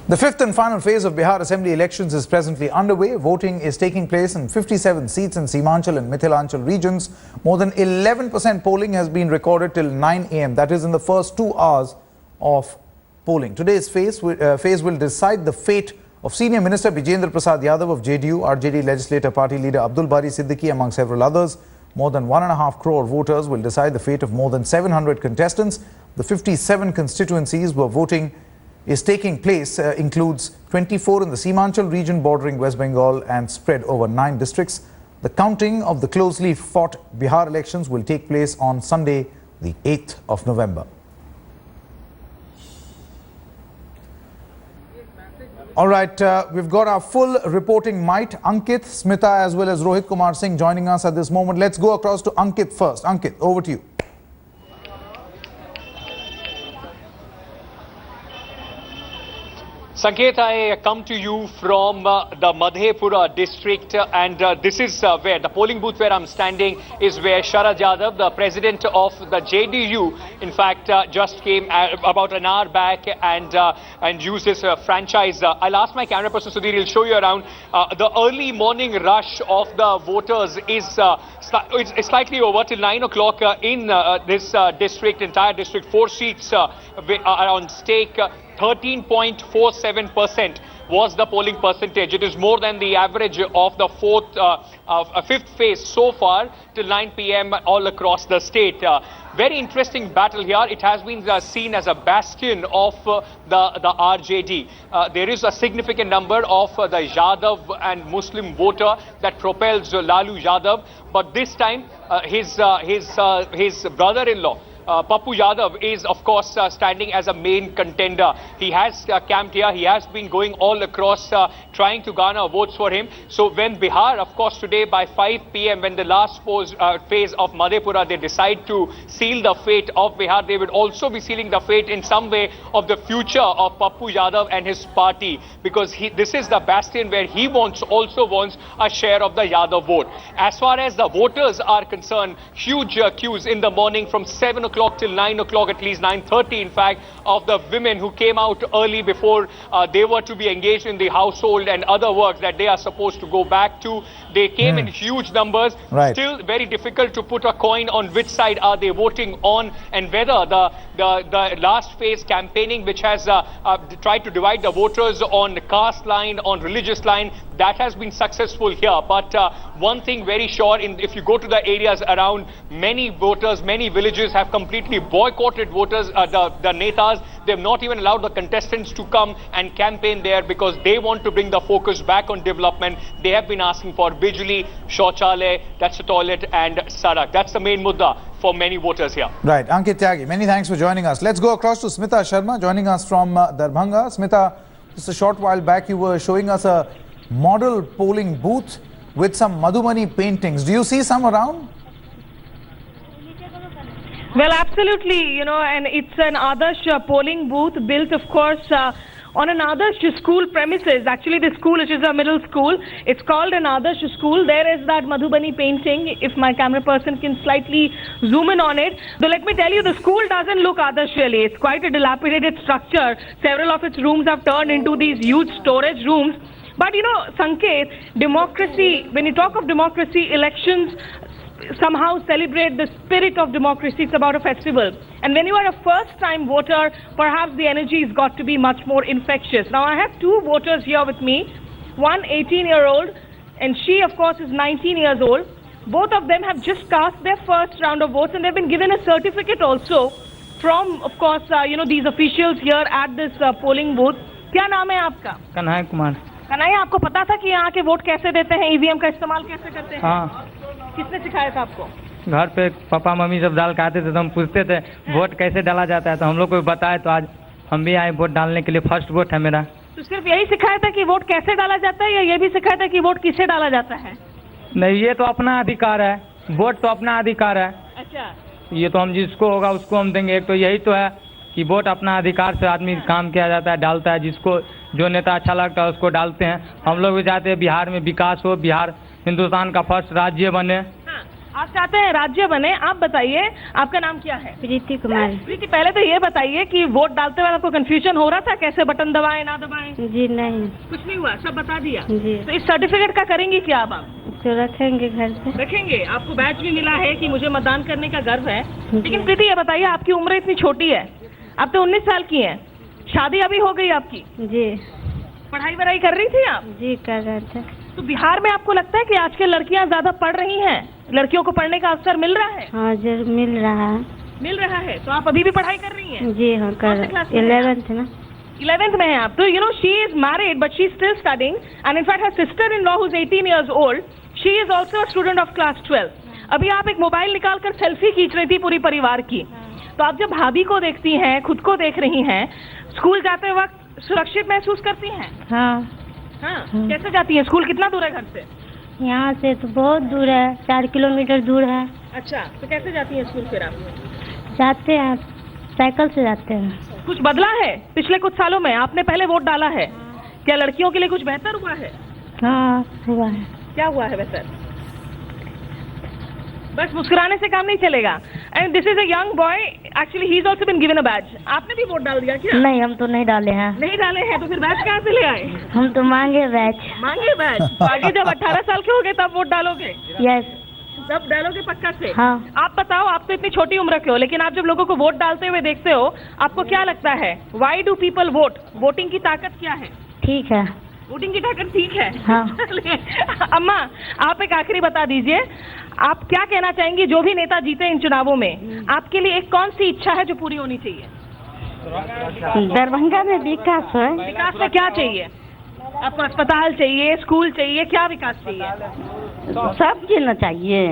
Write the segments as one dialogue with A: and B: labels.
A: The fifth and final phase of Bihar Assembly elections is presently underway. Voting is taking place in 57 seats in Simanchal and Mithilanchal regions. More than 11% polling has been recorded till 9 a.m. That is in the first 2 hours of polling. Today's phase will decide the fate of Senior Minister Vijayendra Prasad Yadav of JDU, RJD Legislator Party Leader Abdul Bari Siddiqui among several others. More than 1.5 crore voters will decide the fate of more than 700 contestants. The 57 constituencies where voting is taking place includes 24 in the Simanchal region bordering West Bengal and spread over 9 districts. The counting of the closely fought Bihar elections will take place on Sunday, the 8th of November. All right, we've got our full reporting might, Ankit, Smita as well as Rohit Kumar Singh joining us at this moment. Let's go across to Ankit first. Ankit, over to you.
B: Sanket, I come to you from the Madhepura district, and this is where the polling booth where I'm standing is where Sharad Yadav, the president of the JDU, in fact, just came about an hour back and used his franchise. I'll ask my camera person Sudhir, he'll show you around. The early morning rush of the voters is slightly over till 9 o'clock in this district, entire district. 4 seats are on stake. 13.47% was the polling percentage. It is more than the average of the fifth phase so far till 9 p.m. all across the state. Very interesting battle here. It has been seen as a bastion of the RJD. There is a significant number of the Yadav and Muslim voter that propels Lalu Yadav, but this time his brother-in-law Pappu Yadav is, of course, standing as a main contender. He has camped here. He has been going all across trying to garner votes for him. So when Bihar, of course, today by 5 p.m., when the last phase of Madhepura, they decide to seal the fate of Bihar, they would also be sealing the fate in some way of the future of Pappu Yadav and his party, because this is the bastion where he also wants a share of the Yadav vote. As far as the voters are concerned, huge queues in the morning from 7 o'clock till 9 o'clock, at least 9:30 in fact, of the women who came out early before they were to be engaged in the household and other works that they are supposed to go back to. They came in huge numbers.
A: Right.
B: Still very difficult to put a coin on which side are they voting on, and whether the last phase campaigning, which has tried to divide the voters on the caste line, on religious line, that has been successful here. But one thing very sure, if you go to the areas around, many voters, many villages have completely boycotted voters, the netas. They have not even allowed the contestants to come and campaign there because they want to bring the focus back on development. They have been asking for bijli, shauchalay, that's a toilet, and sadak. That's the main mudda for many voters here.
A: Right, Ankit Tyagi, many thanks for joining us. Let's go across to Smita Sharma joining us from Darbhanga. Smita, just a short while back you were showing us a model polling booth with some Madhubani paintings. Do you see some around?
C: Well, absolutely, and it's an Adarsh polling booth built, of course, on an Adarsh school premises. Actually, the school, which is a middle school, it's called an Adarsh school. There is that Madhubani painting, if my camera person can slightly zoom in on it. So let me tell you, the school doesn't look Adarsh really. It's quite a dilapidated structure. Several of its rooms have turned into these huge storage rooms. But, Sanket, democracy, when you talk of democracy, elections somehow celebrate the spirit of democracy. It's about a festival. And when you are a first-time voter, perhaps the energy has got to be much more infectious. Now, I have 2 voters here with me. One 18-year-old, and she, of course, is 19 years old. Both of them have just cast their first round of votes, and they've been given a certificate also from, of course, these officials here at this polling booth. क्या नाम है आपका?
D: कन्हैया कुमार।
C: कन्हैया, आपको पता था कि यहाँ के वोट कैसे देते हैं, ईवीएम का इस्तेमाल कैसे करते हैं?
D: हाँ।
C: किसने सिखाया था आपको?
D: घर पे पापा मम्मी सब डाल के आते थे तो हम पूछते थे वोट कैसे डाला जाता है, तो हम लोग को बताया, तो आज हम भी आए वोट डालने के लिए। फर्स्ट वोट है मेरा।
C: तो सिर्फ यही सिखाया था कि वोट कैसे डाला जाता है, या ये भी सिखाया था कि वोट किसे डाला जाता है?
D: नहीं, ये तो अपना अधिकार है, वोट तो अपना अधिकार है।
C: अच्छा,
D: ये तो हम जिसको होगा उसको हम देंगे। एक तो यही तो है कि वोट अपना अधिकार से आदमी काम किया जाता है, डालता है, जिसको जो नेता अच्छा लगता है उसको डालते हैं। हम लोग भी चाहते हैं बिहार में विकास हो, बिहार हिंदुस्तान का फर्स्ट राज्य बने।
C: हाँ, आप चाहते हैं राज्य बने। आप बताइए, आपका नाम क्या है?
E: प्रीति कुमारी।
C: प्रीति, पहले तो ये बताइए कि वोट डालते वक्त आपको कंफ्यूजन हो रहा था, कैसे बटन दबाएं ना दबाएं?
E: जी नहीं।
C: कुछ नहीं हुआ, सब बता दिया।
E: जी।
C: तो इस सर्टिफिकेट का करेंगी क्या अब आप?
E: तो रखेंगे घर पे।
C: रखेंगे। आपको बैच भी मिला है कि मुझे मतदान करने का गर्व है। लेकिन प्रीति ये बताइए, आपकी उम्र इतनी छोटी है, आप तो 19 साल की हैं, शादी अभी हो गई आपकी?
E: जी।
C: पढ़ाई वढ़ाई कर रही थी आप?
E: जी कर रहे थे।
C: तो बिहार में आपको लगता है कि आजकल लड़कियां ज्यादा पढ़ रही हैं, लड़कियों को पढ़ने का अवसर मिल रहा है?
E: हाँ जरूर मिल रहा है।
C: मिल रहा है। तो आप अभी भी पढ़ाई कर रही हैं?
E: जी हाँ कर
C: कौन सी क्लास में हैं?
E: 11th ना।
C: 11th में है आप। तो you know she is married but she is still studying and in fact her sister in law who is 18 years old, she is also a student of class 12। अभी आप एक मोबाइल निकाल कर सेल्फी खींच रही थी पूरी परिवार की। तो आप जब भाभी को देखती हैं, खुद को देख रही हैं, स्कूल जाते वक्त सुरक्षित महसूस करती हैं?
E: हाँ।
C: हाँ। कैसे जाती हैं? स्कूल कितना दूर है घर से?
E: यहाँ से तो बहुत दूर है, 4 किलोमीटर दूर है।
C: अच्छा, तो कैसे जाती हैं स्कूल फिर आप?
E: जाते हैं, साइकिल से जाते हैं।
C: कुछ बदला है पिछले कुछ सालों में? आपने पहले वोट डाला है, क्या लड़कियों के लिए कुछ बेहतर हुआ है?
E: हाँ हुआ है।
C: क्या हुआ है बेहतर? बस मुस्कुराने से काम नहीं चलेगा। And this is a young boy, actually he is also been given a badge. आपने भी वोट डाल दिया क्या?
E: नहीं हम तो नहीं डाले हैं।
C: नहीं डाले हैं, तो फिर बैच कहाँ से ले आए?
E: हम तो मांगे बैच।
C: मांगे बैच? तो आगे जब 18 साल के हो गए तब वोट डालोगे?
E: यस।
C: तब डालोगे पक्का से?
E: हाँ।
C: आप बताओ, आप तो इतनी छोटी उम्र के हो, लेकिन आप जब लोगों को वोट डालते हुए देखते हो, आपको क्या लगता है? Why do people vote? Voting की ताकत क्या है?
E: ठीक है।
C: वोटिंग की ताकत ठीक है।
E: हाँ।
C: अम्मा, आप एक आखिरी बता दीजिए, आप क्या कहना चाहेंगी जो भी नेता जीते इन चुनावों में, आपके लिए एक कौन सी इच्छा है जो पूरी होनी चाहिए?
E: दरभंगा में विकास है।
C: विकास में क्या चाहिए आपको? अस्पताल चाहिए, स्कूल चाहिए, क्या विकास चाहिए?
E: सब चीज चाहिए।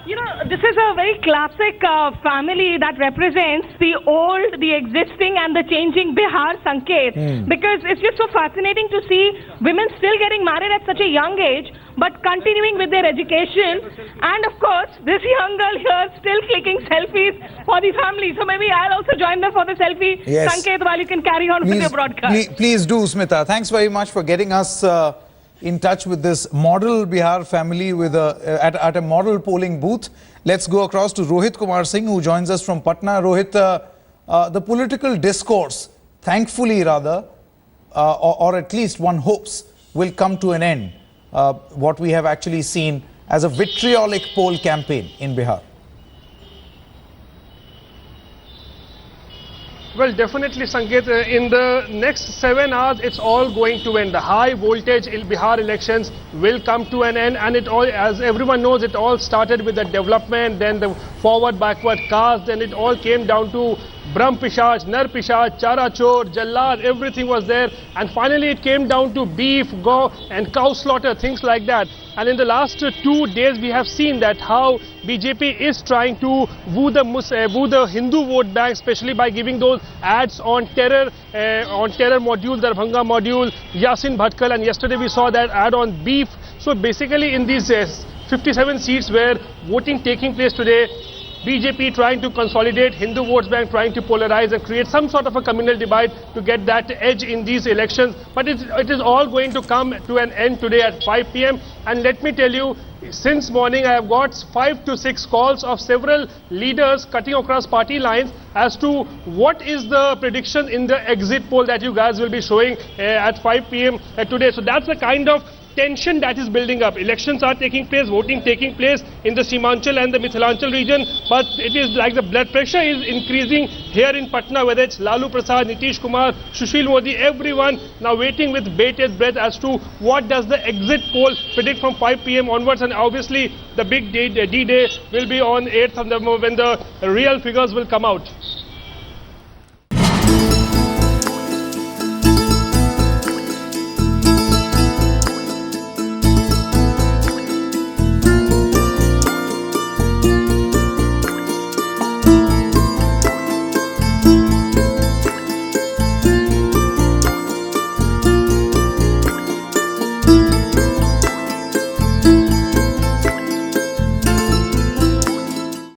C: You know, this is a very classic family that represents the old, the existing and the changing Bihar, Sanket. Because it's just so fascinating to see women still getting married at such a young age, but continuing with their education. And of course, this young girl here still clicking selfies for the family. So maybe I'll also join them for the selfie.
A: Yes.
C: Sanket, while you can carry on with your broadcast.
A: Please do, Smita. Thanks very much for getting us in touch with this model Bihar family with at a model polling booth. Let's go across to Rohit Kumar Singh, who joins us from Patna. Rohit, the political discourse, thankfully rather, or at least one hopes, will come to an end. What we have actually seen as a vitriolic poll campaign in Bihar.
F: Well, definitely, Sanket, in the next 7 hours, it's all going to end. The high voltage in Bihar elections will come to an end, and it all, as everyone knows, it all started with the development, then the forward-backward caste, then it all came down to Brahm Pishach, Nar Pishach, Chara Chor, Jallad, everything was there, and finally it came down to beef, go and cow slaughter, things like that. And in the last 2 days, we have seen that how BJP is trying to woo the Hindu vote bank, especially by giving those ads on terror module, Darbhanga module, Yasin Bhatkal, and yesterday we saw that ad on beef. So basically, in these 57 seats where voting taking place today, BJP trying to consolidate Hindu votes bank, trying to polarize and create some sort of a communal divide to get that edge in these elections. But it is all going to come to an end today at 5 p.m. And let me tell you, since morning I have got 5 to 6 calls of several leaders cutting across party lines as to what is the prediction in the exit poll that you guys will be showing at 5 p.m. Today. So that's the kind of tension that is building up. Elections are taking place, voting taking place in the Simanchal and the Mithilanchal region, but it is like the blood pressure is increasing here in Patna, whether it's Lalu Prasad, Nitish Kumar, Sushil Modi, everyone now waiting with bated breath as to what does the exit poll predict from 5 p.m. onwards. And obviously the big D-Day will be on 8th of November when the real figures will come out.